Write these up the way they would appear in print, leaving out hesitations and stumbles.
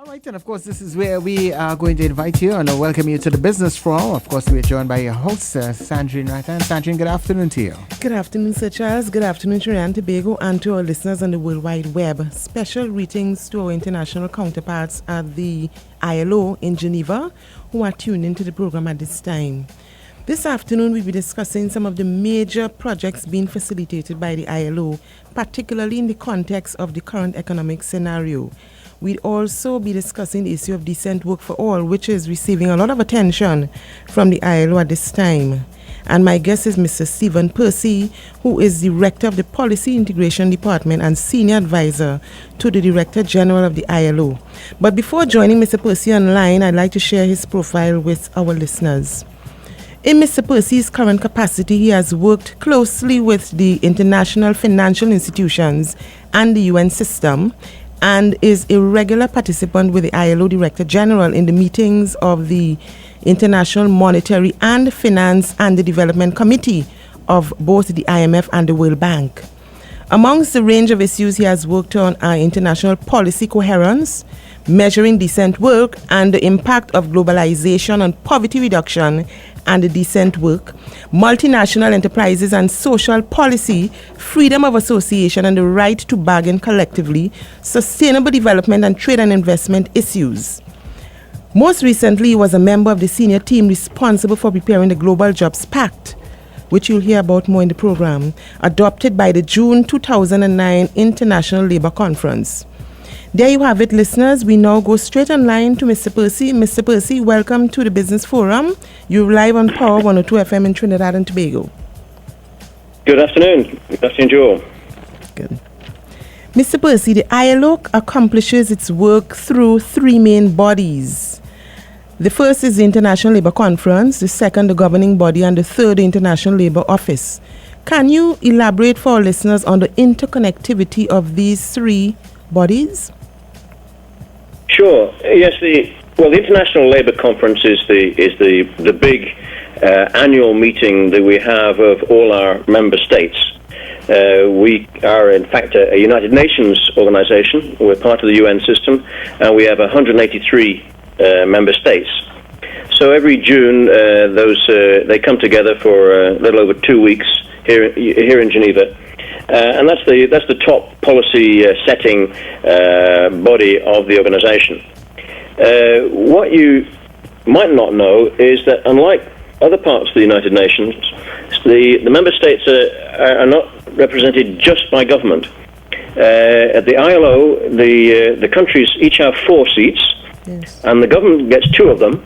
All right, and of course, this is where we are going to invite you and welcome you to the Business Forum. Of course, we're joined by your host, Sandrine Rattan. Sandrine, good afternoon to you. Good afternoon, Sir Charles. Good afternoon, Trinidad and Tobago, and to our listeners on the World Wide Web. Special greetings to our international counterparts at the ILO in Geneva who are tuned into the program at this time. This afternoon, we'll be discussing some of the major projects being facilitated by the ILO, particularly in the context of the current economic scenario. We'll also be discussing the issue of decent work for all, which is receiving a lot of attention from the ILO at this time. And my guest is Mr. Stephen Persey, who is Director of the Policy Integration Department and Senior Advisor to the Director General of the ILO. But before joining Mr. Persey online, I'd like to share his profile with our listeners. In Mr. Persey's current capacity, he has worked closely with the international financial institutions and the UN system, and is a regular participant with the ILO Director General in the meetings of the International Monetary and Finance and the Development Committee of both the IMF and the World Bank. Amongst the range of issues he has worked on are international policy coherence, measuring decent work and the impact of globalization on poverty reduction and the decent work, multinational enterprises and social policy, freedom of association and the right to bargain collectively, sustainable development and trade and investment issues. Most recently, he was a member of the senior team responsible for preparing the Global Jobs Pact, which you'll hear about more in the program, adopted by the June 2009 International Labour Conference. There you have it, listeners. We now go straight online to Mr. Persey. Mr. Persey, welcome to the Business Forum. You're live on Power 102 FM in Trinidad and Tobago. Good afternoon. Good afternoon to you all. Good. Mr. Persey, the ILO accomplishes its work through three main bodies. The first is the International Labour Conference, the second, the governing body, and the third, the International Labour Office. Can you elaborate for our listeners on the interconnectivity of these three bodies? Sure. Yes. The International Labour Conference is the big annual meeting that we have of all our member states. We are, in fact, a United Nations organization. We're part of the UN system, and we have 183 member states. So every June, they come together for a little over 2 weeks here in Geneva. And that's the top policy setting body of the organization. What you might not know is that unlike other parts of the United Nations, the member states are not represented just by government. At the ILO, the countries each have 4 seats, yes, and the government gets 2 of them.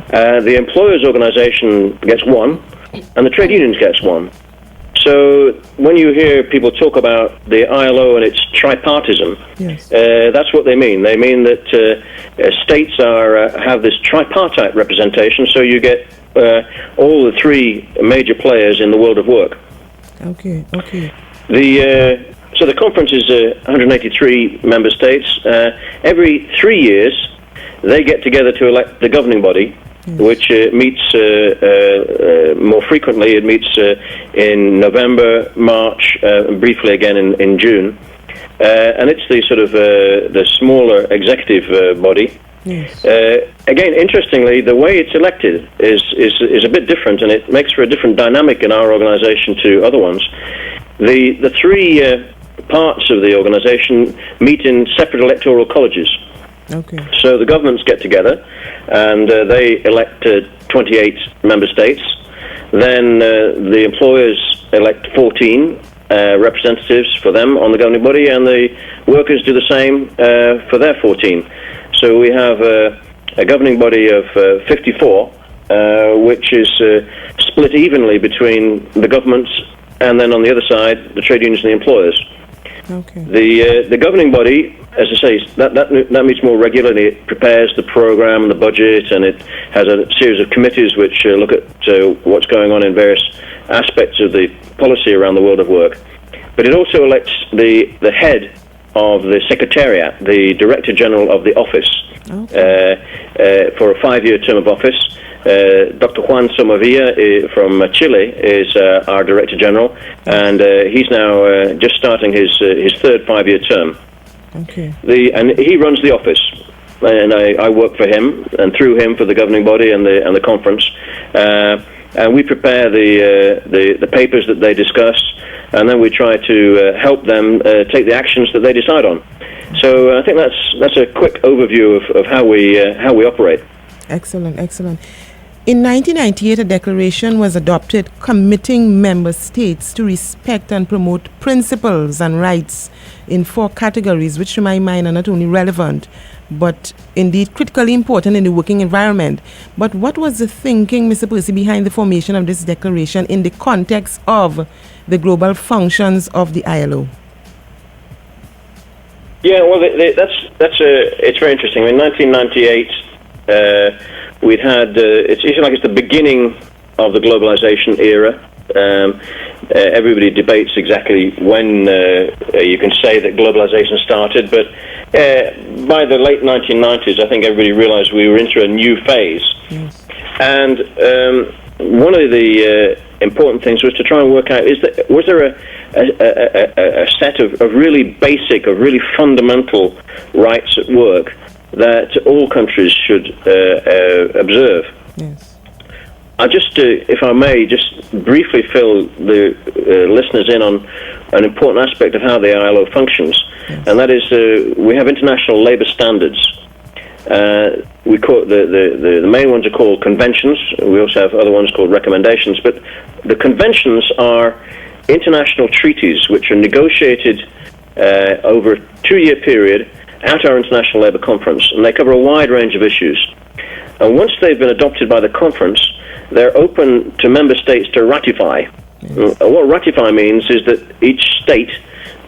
The employers' organization gets 1, and the trade unions gets 1. So when you hear people talk about the ILO and its tripartism, yes, that's what they mean. They mean that states have this tripartite representation, so you get all the 3 major players in the world of work. Okay. So the conference is 183 member states. Every 3 years, they get together to elect the governing body, yes, which meets more frequently. It meets in November, March, and briefly again in June. And it's the sort of the smaller executive body. Yes. Again, interestingly, the way it's elected is a bit different, and it makes for a different dynamic in our organization to other ones. The 3 parts of the organization meet in separate electoral colleges. Okay. So the governments get together and they elect 28 member states. Then the employers elect 14 representatives for them on the governing body, and the workers do the same for their 14. So we have a governing body of 54, which is split evenly between the governments and then on the other side, the trade unions and the employers. Okay. The governing body, as I say, that meets more regularly. It prepares the program, the budget, and it has a series of committees which look at what's going on in various aspects of the policy around the world of work. But it also elects the head of the Secretariat, the Director General of the office, for a 5-year term of office. Dr. Juan Somavilla from Chile is our Director General, and he's now just starting his third 5-year term. Okay. And he runs the office. and I work for him, and through him for the governing body and the conference. And we prepare the papers that they discuss, and then we try to help them take the actions that they decide on. So I think that's a quick overview of how we operate. Excellent, excellent. In 1998, a declaration was adopted committing member states to respect and promote principles and rights in 4 categories, which to my mind are not only relevant, but indeed critically important in the working environment. But what was the thinking, Mr. Persey, behind the formation of this declaration in the context of the global functions of the ILO? Yeah, well, it's very interesting. In 1998, we'd had it's like it's the beginning of the globalization era. Everybody debates exactly when you can say that globalization started, but by the late 1990s, I think everybody realized we were into a new phase. Yes. And one of the important things was to try and work out, was there a set of really basic, of really fundamental rights at work that all countries should observe? Yes. I'll just, if I may, just briefly fill the listeners in on an important aspect of how the ILO functions, yes. And that is we have international labour standards. We call the main ones are called conventions. We also have other ones called recommendations. But the conventions are international treaties which are negotiated over a 2-year period at our International Labour Conference, and they cover a wide range of issues. And once they've been adopted by the conference, they're open to member states to ratify. Yes. What ratify means is that each state,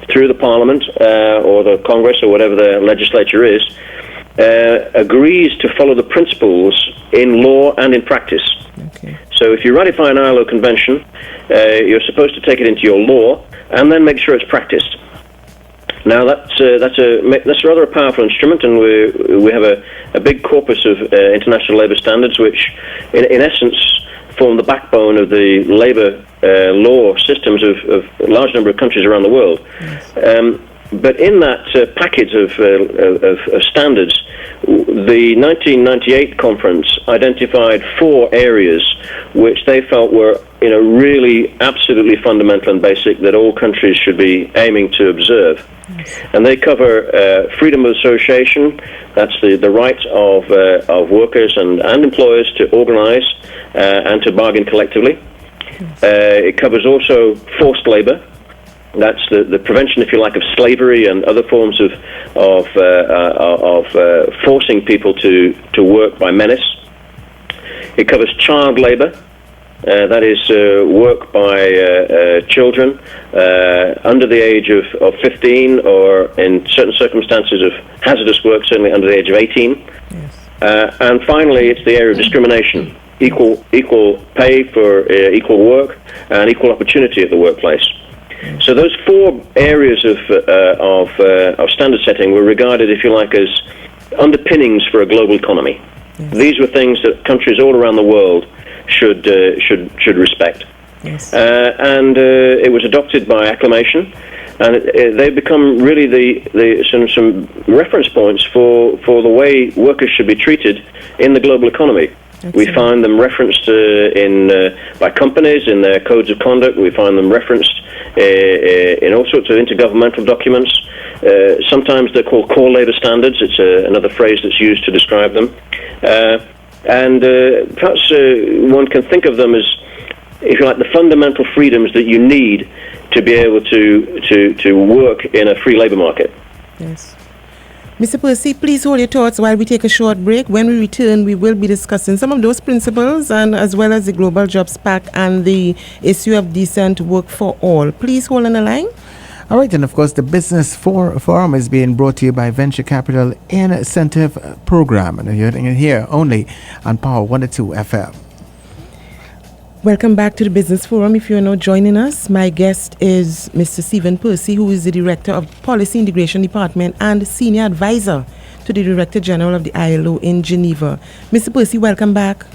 through the Parliament or the Congress or whatever the legislature is, agrees to follow the principles in law and in practice. Okay. So if you ratify an ILO convention, you're supposed to take it into your law and then make sure it's practiced. Now that's rather a powerful instrument, and we have a big corpus of international labour standards, which in essence form the backbone of the labour law systems of a large number of countries around the world. Yes. But in that package of standards, the 1998 conference identified 4 areas which they felt were really absolutely fundamental and basic that all countries should be aiming to observe. Yes. And they cover freedom of association, that's the right of workers and employers to organize and to bargain collectively. Yes. It covers also forced labor. That's the prevention, if you like, of slavery and other forms of forcing people to work by menace. It covers child labor. That is work by children under the age of 15, or in certain circumstances of hazardous work, certainly under the age of 18. Yes. And finally, it's the area of discrimination, equal pay for equal work and equal opportunity at the workplace. So those 4 areas of standard setting were regarded, if you like, as underpinnings for a global economy. Yes. These were things that countries all around the world should respect. Yes. And it was adopted by acclamation, and they've become really some reference points for the way workers should be treated in the global economy. Excellent. We find them referenced by companies in their codes of conduct. We find them referenced in all sorts of intergovernmental documents. Sometimes they're called core labour standards. It's another phrase that's used to describe them. And perhaps one can think of them as, if you like, the fundamental freedoms that you need to be able to work in a free labour market. Yes. Mr. Persey, please hold your thoughts while we take a short break. When we return, we will be discussing some of those principles, and as well as the Global Jobs Pact and the issue of decent work for all. Please hold on the line. All right, and of course, the Business Forum is being brought to you by Venture Capital Incentive Program, and you're hearing it here only on Power 102 FM. Welcome back to the Business Forum. If you are now joining us, my guest is Mr. Stephen Persey, who is the Director of Policy Integration Department and Senior Advisor to the Director General of the ILO in Geneva. Mr. Persey, welcome back.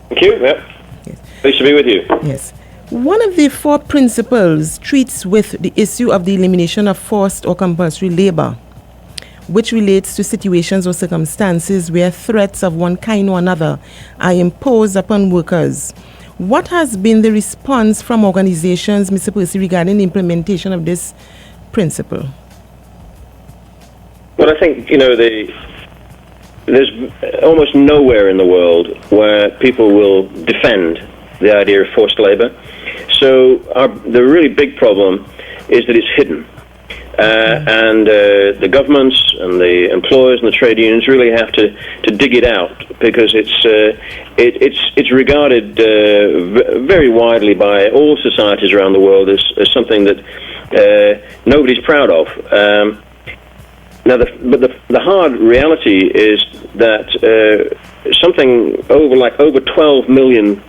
Thank you. Yep. Yes. Pleased to be with you. Yes. One of the 4 principles treats with the issue of the elimination of forced or compulsory labor. which relates to situations or circumstances where threats of one kind or another are imposed upon workers. What has been the response from organizations, Mr. Persey, regarding the implementation of this principle? Well, I think, there's almost nowhere in the world where people will defend the idea of forced labor. So the really big problem is that it's hidden. And the governments and the employers and the trade unions really have to dig it out, because it's regarded very widely by all societies around the world as something that nobody's proud of. Now, the hard reality is that something over 12 million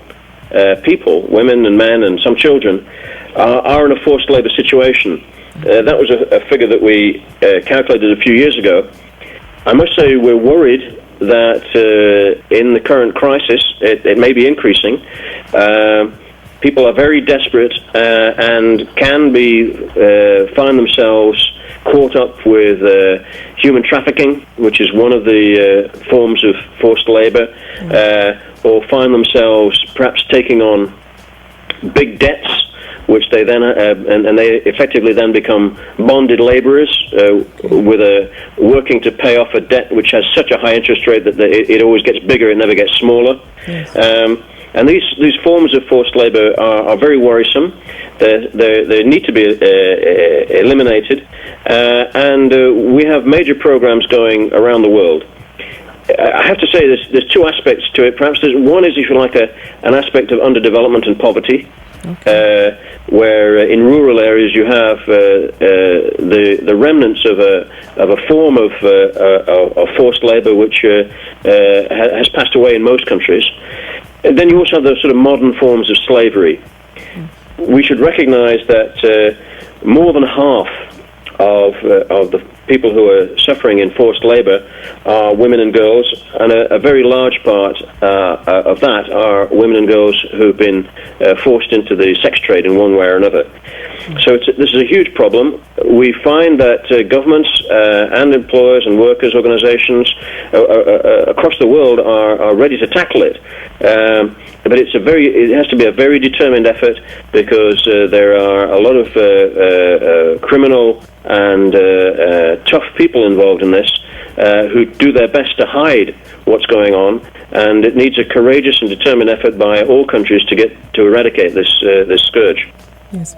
people, women and men and some children, are in a forced labor situation. That was a figure that we calculated a few years ago. I must say we're worried that in the current crisis it may be increasing. People are very desperate and can find themselves caught up with human trafficking, which is one of the forms of forced labor, or find themselves perhaps taking on big debts, which they then and they effectively then become bonded laborers working to pay off a debt which has such a high interest rate that it always gets bigger, it never gets smaller. Yes. And these forms of forced labor are very worrisome. They need to be eliminated, and we have major programs going around the world. I have to say there's two aspects to it. Perhaps one is, if you like, an aspect of underdevelopment and poverty, where in rural areas you have the remnants of a form of forced labor which has passed away in most countries. And then you also have those sort of modern forms of slavery. We should recognize that more than half of the people who are suffering in forced labor are women and girls, and a very large part of that are women and girls who've been forced into the sex trade in one way or another. So this is a huge problem. We find that governments and employers and workers' organizations across the world are ready to tackle it. But it has to be a very determined effort, because there are a lot of criminal and tough people involved in this who do their best to hide what's going on, and it needs a courageous and determined effort by all countries to eradicate this scourge. Yes.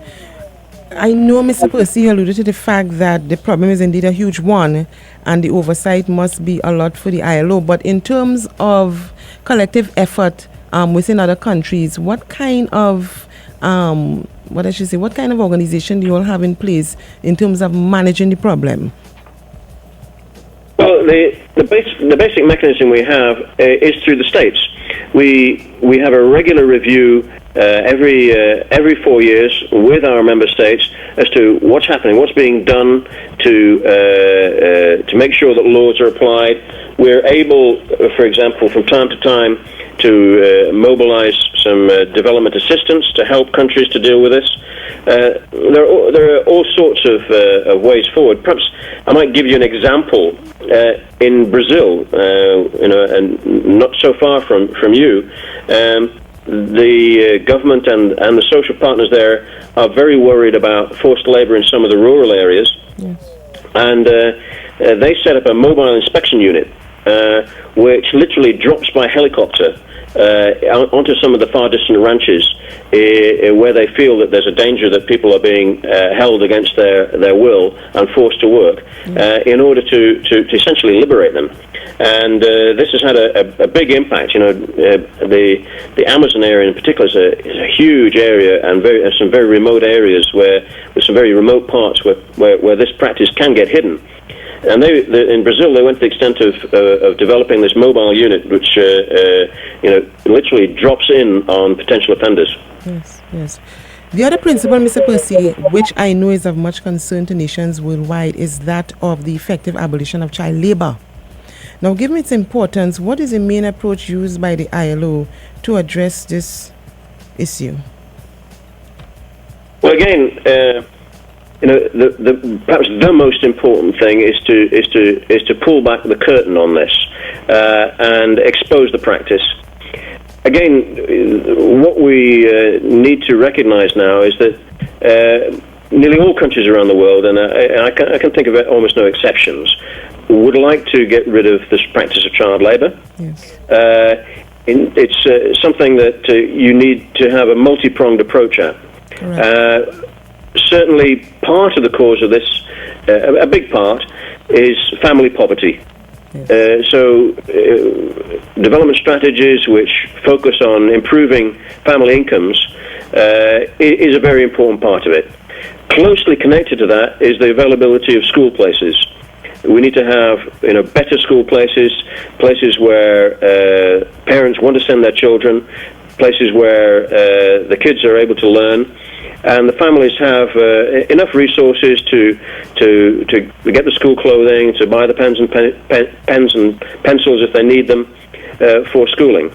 I know Mr. Persey alluded to the fact that the problem is indeed a huge one, and the oversight must be a lot for the ILO. But in terms of collective effort within other countries, what kind of organization do you all have in place in terms of managing the problem? Well, the basic mechanism we have is through the states. We have a regular review every 4 years with our member states as to what's happening, what's being done to make sure that laws are applied. We're able, for example, from time to time, to mobilize some development assistance to help countries to deal with this. There are all sorts of ways forward. Perhaps I might give you an example. In Brazil, and not so far from you, the government and the social partners there are very worried about forced labor in some of the rural areas. Yes. And they set up a mobile inspection unit, which literally drops by helicopter onto some of the far distant ranches where they feel that there's a danger that people are being held against their will and forced to work in order to essentially liberate them. And this has had a big impact. The Amazon area in particular is a huge area, and some very remote areas with some very remote parts where this practice can get hidden. And in Brazil, they went to the extent of developing this mobile unit, which literally drops in on potential offenders. Yes, yes. The other principle, Mr. Persey, which I know is of much concern to nations worldwide, is that of the effective abolition of child labor. Now, given its importance, what is the main approach used by the ILO to address this issue? Well, again, perhaps the most important thing is to pull back the curtain on this and expose the practice. Again, what we need to recognise now is that nearly all countries around the world, and I can think of almost no exceptions, would like to get rid of this practice of child labour. Yes. It's something that you need to have a multi-pronged approach at. Certainly, part of the cause of this, a big part, is family poverty. Yes. Development strategies which focus on improving family incomes is a very important part of it. Closely connected to that is the availability of school places. We need to have better school places, places where parents want to send their children, places where the kids are able to learn, and the families have enough resources to get the school clothing, to buy the pens and pencils if they need them for schooling.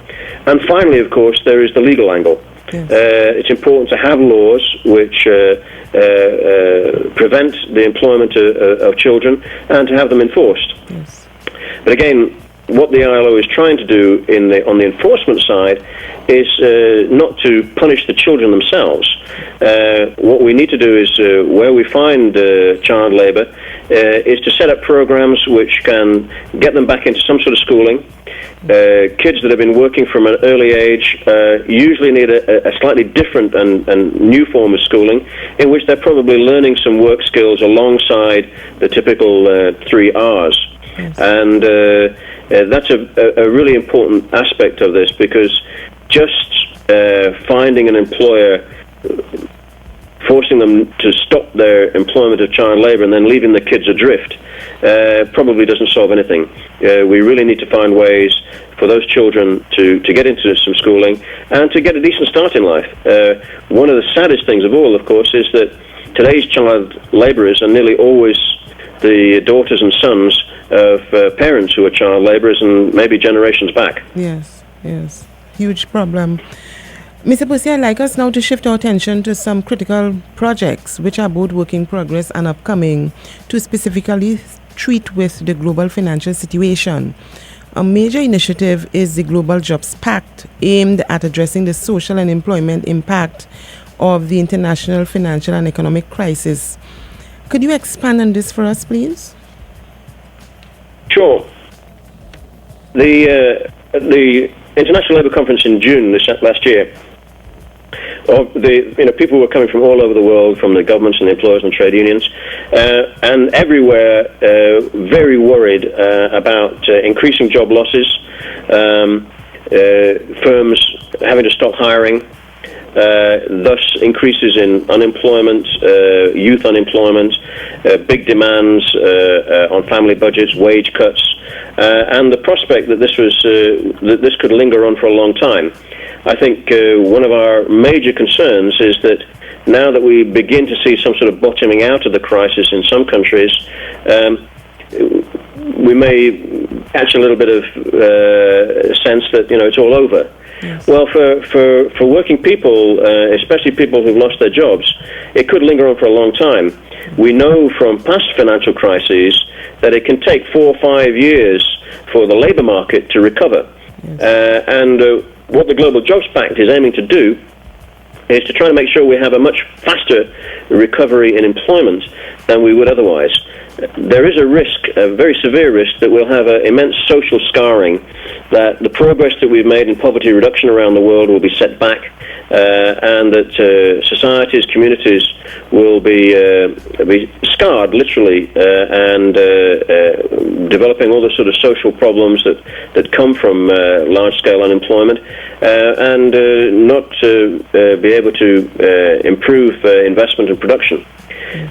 And finally, of course, there is the legal angle. Yes. It's important to have laws which prevent the employment of children and to have them enforced. Yes. But again, what the ILO is trying to do on the enforcement side is not to punish the children themselves. What we need to do is, where we find child labour, is to set up programs which can get them back into some sort of schooling. Kids that have been working from an early age usually need a slightly different and new form of schooling, in which they're probably learning some work skills alongside the typical 3 R's. Yes. And that's a really important aspect of this, because just finding an employer, forcing them to stop their employment of child labour and then leaving the kids adrift probably doesn't solve anything. We really need to find ways for those children to get into some schooling and to get a decent start in life. One of the saddest things of all, of course, is that today's child labourers are nearly always the daughters and sons of parents who are child labourers, and maybe generations back. Yes, yes. Huge problem. Mr. Persey, I'd like us now to shift our attention to some critical projects which are both work in progress and upcoming, to specifically treat with the global financial situation. A major initiative is the Global Jobs Pact, aimed at addressing the social and employment impact of the international financial and economic crisis. Could you expand on this for us, please? Sure. The International Labour Conference in June last year, people were coming from all over the world, from the governments and the employers and trade unions, and everywhere very worried about increasing job losses, firms having to stop hiring, thus increases in unemployment, youth unemployment, big demands on family budgets, wage cuts, and the prospect that this could linger on for a long time. I think one of our major concerns is that now that we begin to see some sort of bottoming out of the crisis in some countries, we may catch a little bit of sense that it's all over. Yes. Well, for working people, especially people who've lost their jobs, it could linger on for a long time. We know from past financial crises that it can take 4 or 5 years for the labour market to recover. Yes. And what the Global Jobs Pact is aiming to do is to try to make sure we have a much faster recovery in employment than we would otherwise. There is a risk, a very severe risk, that we'll have an immense social scarring, that the progress that we've made in poverty reduction around the world will be set back, and that societies, communities will be scarred, literally, and developing all the sort of social problems that come from large-scale unemployment, and not be able to improve investment and production.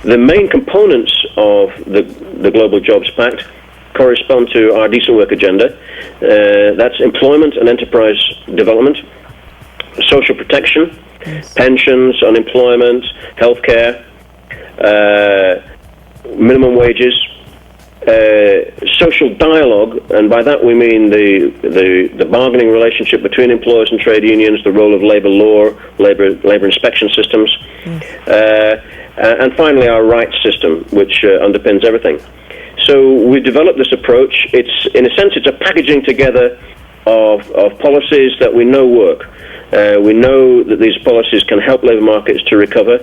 The main components of the Global Jobs Pact correspond to our decent work agenda. That's employment and enterprise development, social protection, yes, pensions, unemployment, healthcare, minimum wages, social dialogue, and by that we mean the bargaining relationship between employers and trade unions, the role of labour law, labour inspection systems, yes, and finally our rights system, which underpins everything. So we've developed this approach. It's, in a sense, it's a packaging together of policies that we know work. We know that these policies can help labour markets to recover.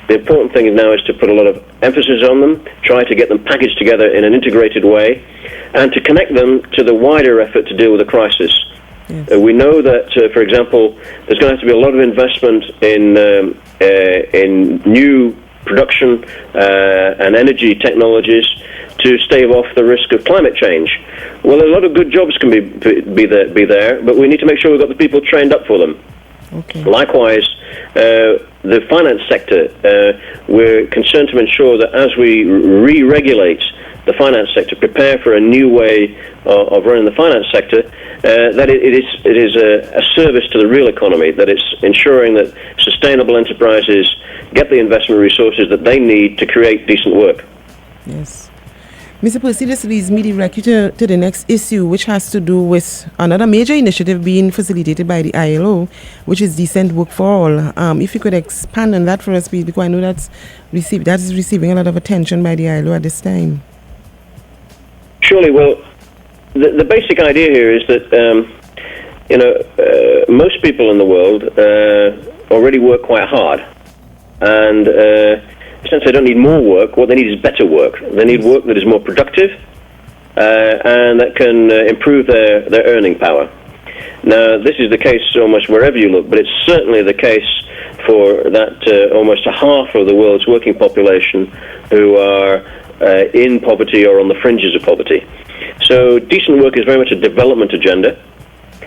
The important thing now is to put a lot of emphasis on them, try to get them packaged together in an integrated way, and to connect them to the wider effort to deal with the crisis. Yes. We know that, for example, there's going to have to be a lot of investment in new production and energy technologies to stave off the risk of climate change. Well, a lot of good jobs can be there, but we need to make sure we've got the people trained up for them. Okay. Likewise, the finance sector, we're concerned to ensure that as we re-regulate the finance sector, prepare for a new way of running the finance sector, that it is a service to the real economy, that it's ensuring that sustainable enterprises get the investment resources that they need to create decent work. Yes. Mr. Persey, this leads me directly to the next issue, which has to do with another major initiative being facilitated by the ILO, which is decent work for all. If you could expand on that for us, please, because I know that is receiving a lot of attention by the ILO at this time. Surely. Well, the basic idea here is that most people in the world already work quite hard, and since they don't need more work, what they need is better work. They need work that is more productive and that can improve their earning power. Now, this is the case almost wherever you look, but it's certainly the case for that almost a half of the world's working population who are in poverty or on the fringes of poverty. So decent work is very much a development agenda.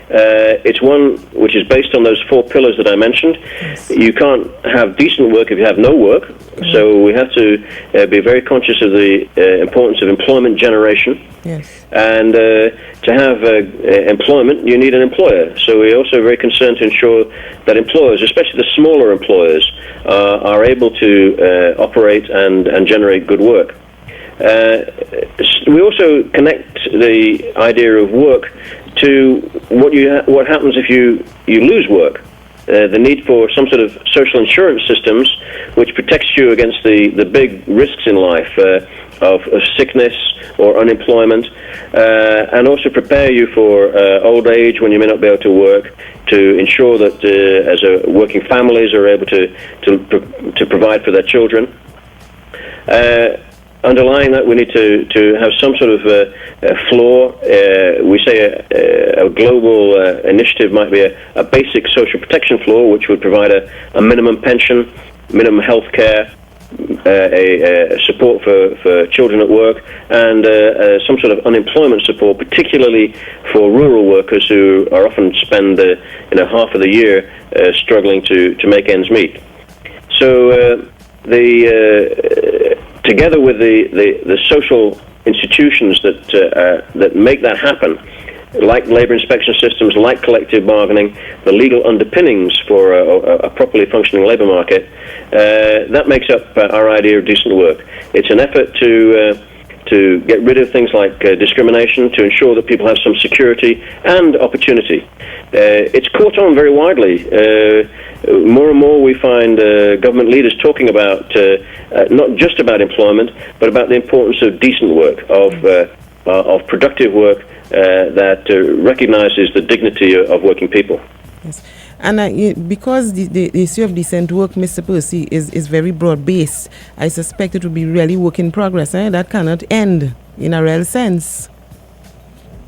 It's one which is based on those 4 pillars that I mentioned. Yes. You can't have decent work if you have no work. Mm-hmm. So we have to be very conscious of the importance of employment generation. Yes. And to have employment, you need an employer. So we're also very concerned to ensure that employers, especially the smaller employers, are able to operate and generate good work. We also connect the idea of work to what happens if you lose work. The need for some sort of social insurance systems which protects you against the big risks in life of sickness or unemployment, and also prepare you for old age when you may not be able to work, to ensure that as working families are able to provide for their children. Underlying that, we need to have some sort of floor. We say a global initiative might be a basic social protection floor, which would provide a minimum pension, minimum health care, a support for children at work, and some sort of unemployment support, particularly for rural workers who are often spend half of the year struggling to make ends meet. So together with the social institutions that make that happen, like labour inspection systems, like collective bargaining, the legal underpinnings for a properly functioning labour market, that makes up our idea of decent work. It's an effort to get rid of things like discrimination, to ensure that people have some security and opportunity. It's caught on very widely. More and more we find government leaders talking about not just about employment, but about the importance of decent work, of productive work that recognises the dignity of working people. Yes. And because the issue of decent work, Mr. Persey, is very broad-based, I suspect it will be really work in progress. That cannot end in a real sense.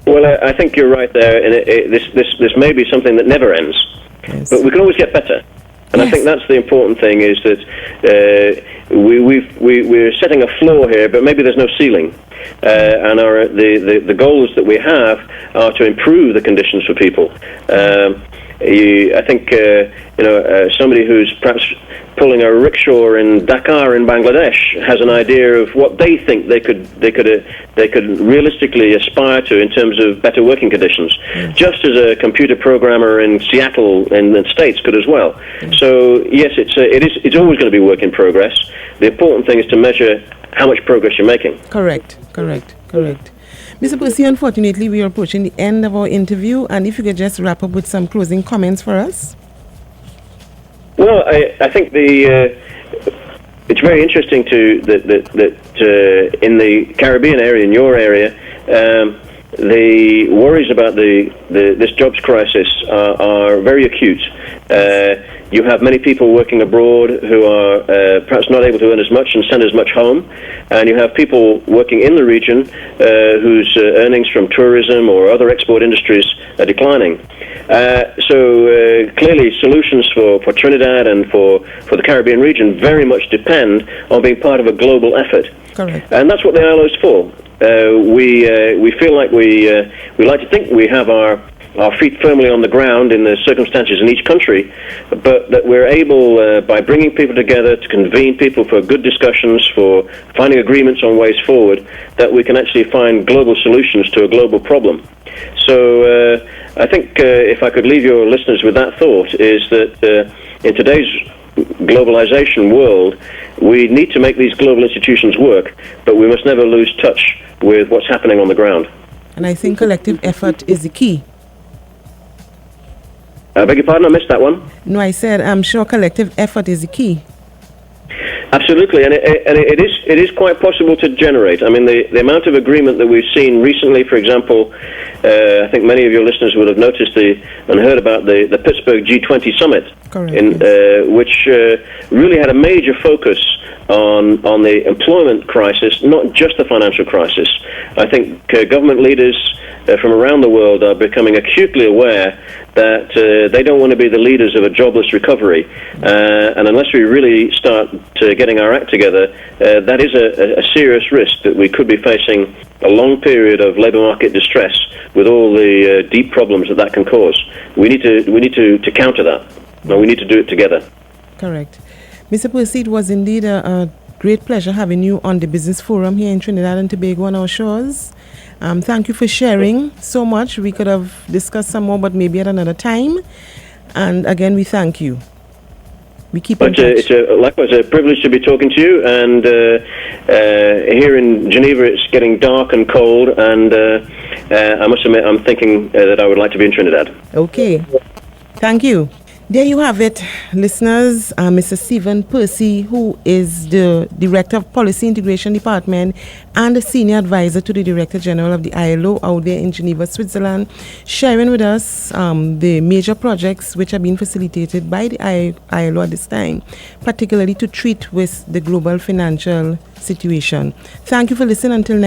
Well, I think you're right there. And this may be something that never ends. Yes. But we can always get better. And yes. I think that's the important thing, is that we're setting a floor here, but maybe there's no ceiling. And the goals that we have are to improve the conditions for people. I think somebody who's perhaps pulling a rickshaw in Dakar in Bangladesh has an idea of what they think they could realistically aspire to in terms of better working conditions, just as a computer programmer in Seattle in the States could as well. So yes, it's always going to be work in progress. The important thing is to measure how much progress you're making. Correct. Mr. Persey, unfortunately, we are approaching the end of our interview, and if you could just wrap up with some closing comments for us. Well, I think it's very interesting that in the Caribbean area, in your area, the worries about this jobs crisis are very acute. You have many people working abroad who are perhaps not able to earn as much and send as much home, and you have people working in the region whose earnings from tourism or other export industries are declining. So clearly solutions for Trinidad and for the Caribbean region very much depend on being part of a global effort. Correct. And that's what the ILO is for. We feel like we like to think we have our feet firmly on the ground in the circumstances in each country, but that we're able, by bringing people together, to convene people for good discussions, for finding agreements on ways forward, that we can actually find global solutions to a global problem. So I think if I could leave your listeners with that thought, is that in today's globalization world, we need to make these global institutions work, but we must never lose touch with what's happening on the ground. And I think collective effort is the key. I beg your pardon, I missed that one. No, I said I'm sure collective effort is the key. Absolutely, and it is quite possible to generate. I mean, the amount of agreement that we've seen recently, for example, I think many of your listeners would have noticed and heard about the Pittsburgh G20 summit, which really had a major focus on the employment crisis, not just the financial crisis. I think government leaders from around the world are becoming acutely aware that they don't want to be the leaders of a jobless recovery, and unless we really start getting our act together, that is a serious risk that we could be facing a long period of labour market distress with all the deep problems that can cause. We need to counter that. No, we need to do it together. Correct. Mr. Persey, it was indeed a great pleasure having you on the Business Forum here in Trinidad and Tobago on our shores. Thank you for sharing so much. We could have discussed some more, but maybe at another time. And again, we thank you. We keep in touch. It's likewise a privilege to be talking to you. And here in Geneva, it's getting dark and cold. And I must admit, I'm thinking that I would like to be in Trinidad. Okay. Thank you. There you have it, listeners. Mr. Stephen Persey, who is the Director of Policy Integration Department and a Senior Advisor to the Director General of the ILO out there in Geneva, Switzerland, sharing with us the major projects which are being facilitated by the ILO at this time, particularly to treat with the global financial situation. Thank you for listening. Until next